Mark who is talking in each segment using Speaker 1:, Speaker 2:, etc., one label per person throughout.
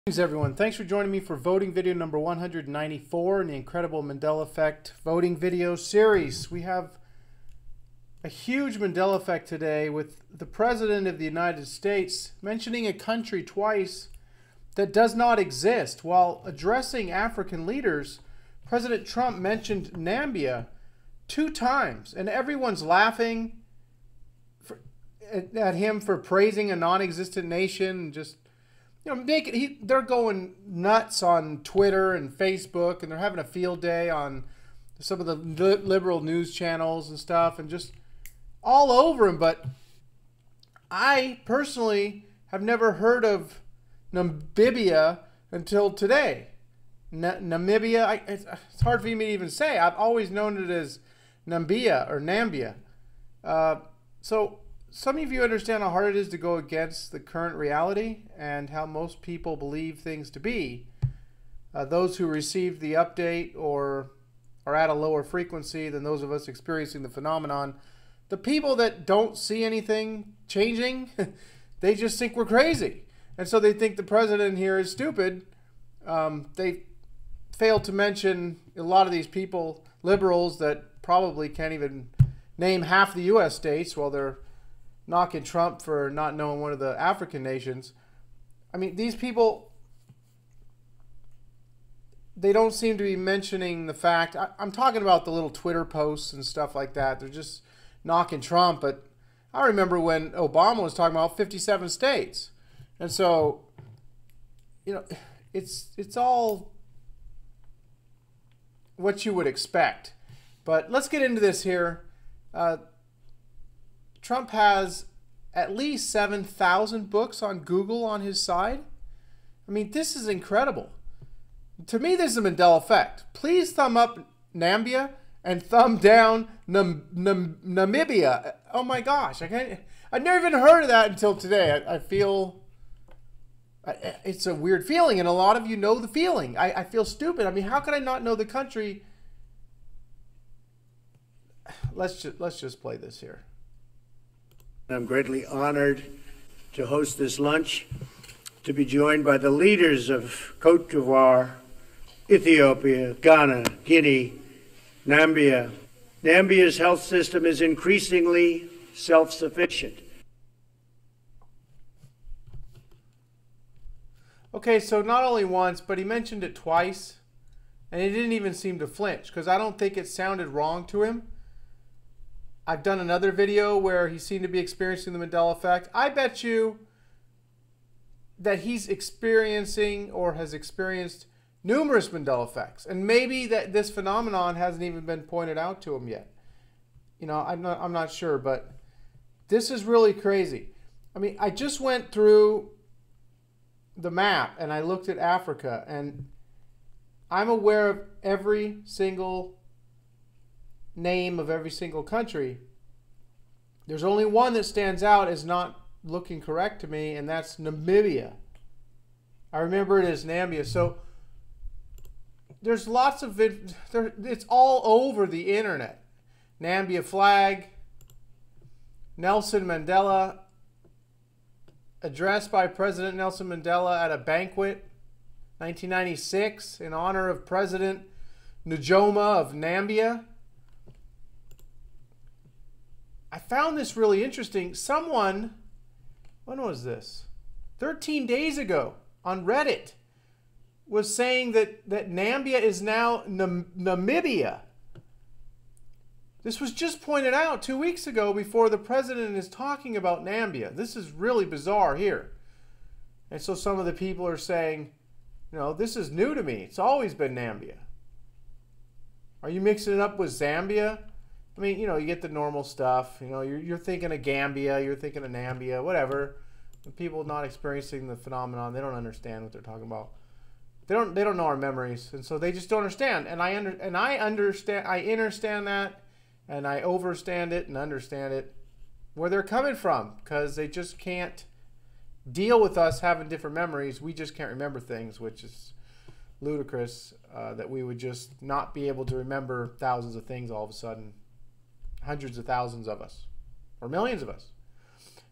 Speaker 1: Greetings everyone. Thanks for joining me for voting video number 194 in the incredible Mandela Effect voting video series. We have a huge Mandela Effect today with the President of the United States mentioning a country twice that does not exist. While addressing African leaders, President Trump mentioned Nambia 2 times, and everyone's laughing at him for praising a non-existent nation and just they're going nuts on Twitter and Facebook, and they're having a field day on some of the liberal news channels and stuff, and just all over him. But I personally have never heard of Namibia until today. Namibia, it's hard for me to even say. I've always known it as Nambia or Nambia. So some of you understand how hard it is to go against the current reality and how most people believe things to be. Those who received the update or are at a lower frequency than those of us experiencing the phenomenon, the people that don't see anything changing, they just think we're crazy. And so they think the president here is stupid. They failed to mention a lot of these people, liberals, that probably can't even name half the U.S. states while they're knocking Trump for not knowing one of the African nations. I mean, these people, they don't seem to be mentioning the fact. I'm talking about the little Twitter posts and stuff like that. They're just knocking Trump. But I remember when Obama was talking about 57 states. And so, it's all what you would expect. But let's get into this here. Trump has at least 7,000 books on Google on his side. I mean, this is incredible. To me, this is a Mandela Effect. Please thumb up Nambia and thumb down Namibia. Oh my gosh, I've never even heard of that until today. I feel it's a weird feeling, and a lot of you know the feeling. I feel stupid. I mean, how could I not know the country? Let's just play this here.
Speaker 2: I'm greatly honored to host this lunch, to be joined by the leaders of Côte d'Ivoire, Ethiopia, Ghana, Guinea, Nambia. Nambia's health system is increasingly self-sufficient.
Speaker 1: Okay, so not only once, but he mentioned it twice, and he didn't even seem to flinch, because I don't think it sounded wrong to him. I've done another video where he seemed to be experiencing the Mandela Effect. I bet you that he's experiencing or has experienced numerous Mandela Effects. And maybe that this phenomenon hasn't even been pointed out to him yet. I'm not sure, but this is really crazy. I mean, I just went through the map and I looked at Africa, and I'm aware of every single name of every single country. There's only one that stands out as not looking correct to me, and that's Namibia. I remember it as Nambia. So there's lots of it's all over the internet. Nambia flag, Nelson Mandela, address by President Nelson Mandela at a banquet, 1996, in honor of President Njoma of Nambia. I found this really interesting. Someone, when was this? 13 days ago on Reddit, was saying that Nambia is now Namibia. This was just pointed out 2 weeks ago before the president is talking about Nambia. This is really bizarre here. And so some of the people are saying, this is new to me. It's always been Nambia. Are you mixing it up with Zambia? I mean, you get the normal stuff. You're thinking of Gambia, you're thinking of Nambia, whatever. The people not experiencing the phenomenon, they don't understand what they're talking about. They don't know our memories, and so they just don't understand. And I understand. I understand that, and I overstand it and understand it where they're coming from, because they just can't deal with us having different memories. We just can't remember things, which is ludicrous. That we would just not be able to remember thousands of things all of a sudden. Hundreds of thousands of us, or millions of us.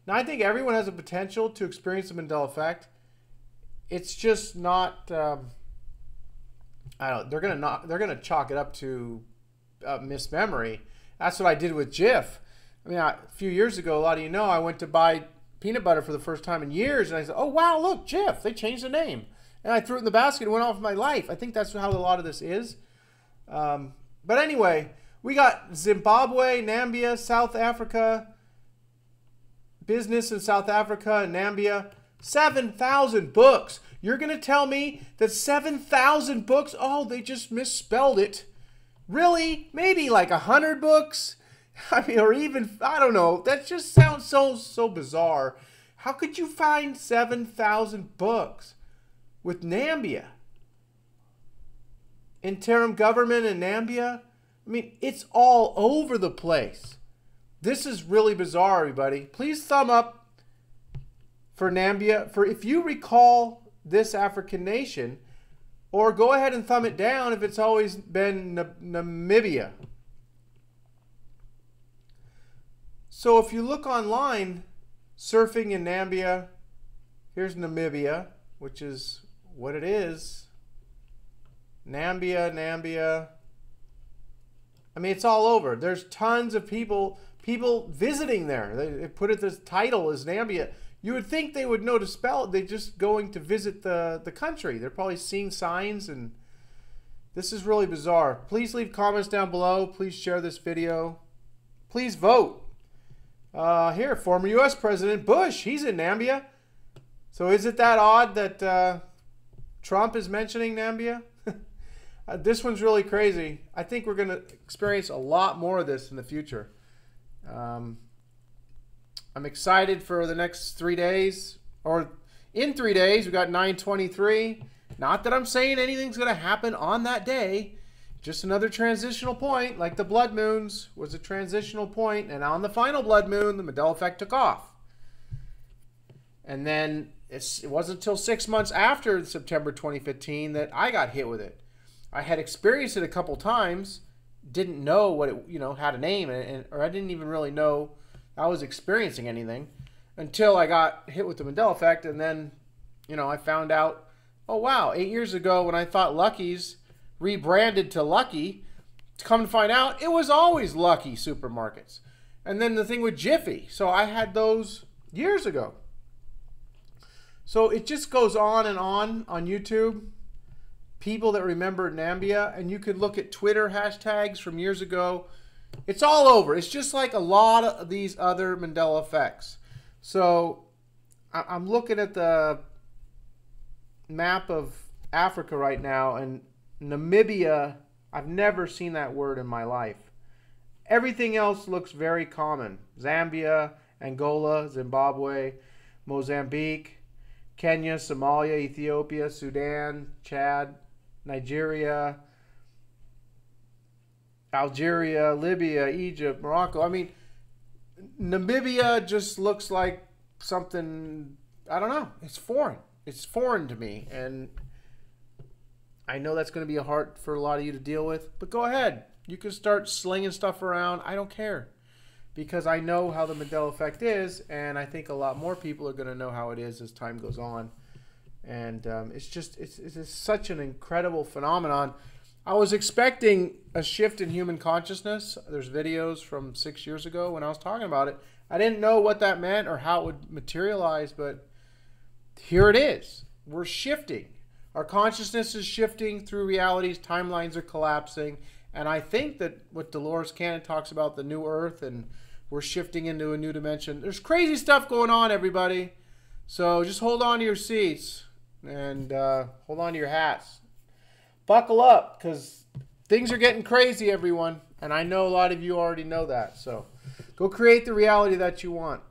Speaker 1: Now, I think everyone has a potential to experience the Mandela Effect. it's just not. I don't. They're gonna chalk it up to mismemory. That's what I did with Jif. I mean, a few years ago, a lot of you know, I went to buy peanut butter for the first time in years, and I said, "Oh wow, look, Jif! They changed the name." And I threw it in the basket and went off with my life. I think that's how a lot of this is. But anyway, we got Zimbabwe, Nambia, South Africa, business in South Africa and Nambia. 7,000 books. You're going to tell me that 7,000 books, oh, they just misspelled it. Really? Maybe like 100 books? I mean, or even, I don't know. That just sounds so bizarre. How could you find 7,000 books with Nambia? Interim government in Nambia? I mean, it's all over the place. This is really bizarre, everybody. Please thumb up for Nambia. For if you recall this African nation, or go ahead and thumb it down if it's always been Namibia. So if you look online, surfing in Nambia, here's Namibia, which is what it is. Nambia. I mean, it's all over. There's tons of people visiting there. They put it, this title is Nambia. You would think they would know to spell it. They're just going to visit the country. They're probably seeing signs, and this is really bizarre. Please leave comments down below. Please share this video. Please vote. Here, former U.S. President Bush, he's in Nambia. So is it that odd that Trump is mentioning Nambia? This one's really crazy. I think we're going to experience a lot more of this in the future. I'm excited for the next 3 days, or in 3 days. We got 9/23. Not that I'm saying anything's going to happen on that day. Just another transitional point, like the blood moons was a transitional point, and on the final blood moon, the Mandela effect took off. And then it wasn't until 6 months after September 2015 that I got hit with it. I had experienced it a couple times, didn't know what it, had a name, or I didn't even really know I was experiencing anything until I got hit with the Mandela effect. And then, I found out, oh wow, 8 years ago when I thought Lucky's rebranded to Lucky, to come to find out it was always Lucky Supermarkets. And then the thing with Jiffy. So I had those years ago. So it just goes on and on YouTube. People that remember Nambia, and you could look at Twitter hashtags from years ago. It's all over. It's just like a lot of these other Mandela effects. So I'm looking at the map of Africa right now, and Namibia, I've never seen that word in my life. Everything else looks very common. Zambia, Angola, Zimbabwe, Mozambique, Kenya, Somalia, Ethiopia, Sudan, Chad, Nigeria, Algeria, Libya, Egypt, Morocco. I mean, Namibia just looks like something, I don't know. It's foreign. It's foreign to me. And I know that's going to be hard for a lot of you to deal with. But go ahead. You can start slinging stuff around. I don't care. Because I know how the Mandela effect is. And I think a lot more people are going to know how it is as time goes on. And it's such an incredible phenomenon. I was expecting a shift in human consciousness. There's videos from 6 years ago when I was talking about it. I didn't know what that meant or how it would materialize, but here it is. We're shifting. Our consciousness is shifting through realities. Timelines are collapsing. And I think that what Dolores Cannon talks about, the new earth, and we're shifting into a new dimension. There's crazy stuff going on, everybody. So just hold on to your seats and hold on to your hats. Buckle up, because things are getting crazy, everyone. And I know a lot of you already know that. So go create the reality that you want.